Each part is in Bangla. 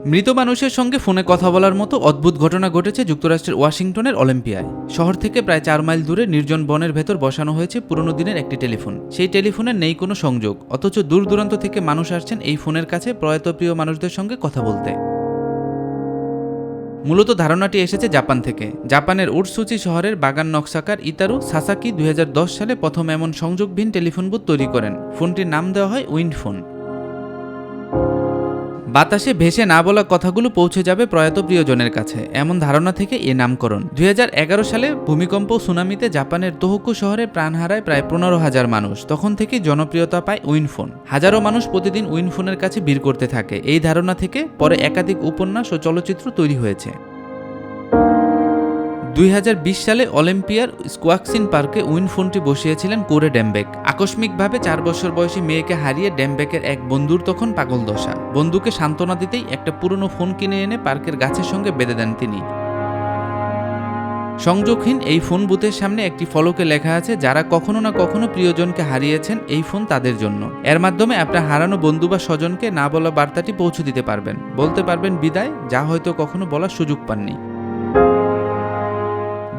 মৃত মানুষের সঙ্গে ফোনে কথা বলার মতো অদ্ভুত ঘটনা ঘটেছে যুক্তরাষ্ট্রের ওয়াশিংটনের অলিম্পিয়ায়। শহর থেকে প্রায় 4 মাইল দূরে নির্জন বনের ভেতর বসানো হয়েছে পুরনো দিনের একটি টেলিফোন। সেই টেলিফোনের নেই কোনো সংযোগ, অথচ দূর দূরান্ত থেকে মানুষ আসছেন এই ফোনের কাছে প্রয়াত প্রিয় মানুষদের সঙ্গে কথা বলতে। মূলত ধারণাটি এসেছে জাপান থেকে। জাপানের উটসুচি শহরের বাগান নকশাকার ইতারু সাসাকি 2010 সালে প্রথম এমন সংযোগবিহীন টেলিফোন বুথ তৈরি করেন। ফোনটির নাম দেওয়া হয় উইন্ড ফোন। বাতাসে ভেসে না বলা কথাগুলো পৌঁছে যাবে প্রয়াত প্রিয়জনের কাছে, এমন ধারণা থেকে এ নামকরণ। 2011 সালে ভূমিকম্প সুনামিতে জাপানের তোহোকু শহরে প্রাণ হারায় প্রায় 15,000 মানুষ। তখন থেকে জনপ্রিয়তা পায় উইনফোন। হাজারো মানুষ প্রতিদিন উইনফোনের কাছে ভিড় করতে থাকে। এই ধারণা থেকে পরে একাধিক উপন্যাস ও চলচ্চিত্র তৈরি হয়েছে। 2020 সালে অলিম্পিয়ার স্কোয়াক্সিন পার্কে উইনফোনটি বসিয়েছিলেন কোরে ডেমবেক। আকস্মিকভাবে 4 বছর বয়সী মেয়েকে হারিয়ে ডেমবেকের এক বন্ধুর তখন পাগল দশা। বন্ধুকে সান্ত্বনা দিতেই একটা পুরনো ফোন কিনে এনে পার্কের গাছের সঙ্গে বেঁধে দেন তিনি। সংযোগহীন এই ফোন বুথের সামনে একটি ফলকে লেখা আছে, যারা কখনো না কখনো প্রিয়জনকে হারিয়েছেন, এই ফোন তাদের জন্য। এর মাধ্যমে আপনার হারানো বন্ধু বা স্বজনকে না বলা বার্তাটি পৌঁছে দিতে পারবেন, বলতে পারবেন বিদায়, যা হয়তো কখনো বলার সুযোগ পাননি।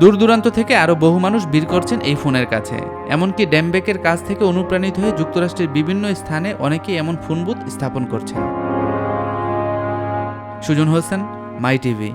দূর দূরান্ত থেকে আরও বহু মানুষ ভিড় করছেন এই ফোনের কাছে। এমনকি ডেমবেকের কাছ থেকে অনুপ্রাণিত হয়ে যুক্তরাষ্ট্রের বিভিন্ন স্থানে অনেকেই এমন ফোন বুথ স্থাপন করছেন। সুজন হোসেন, মাই টিভি।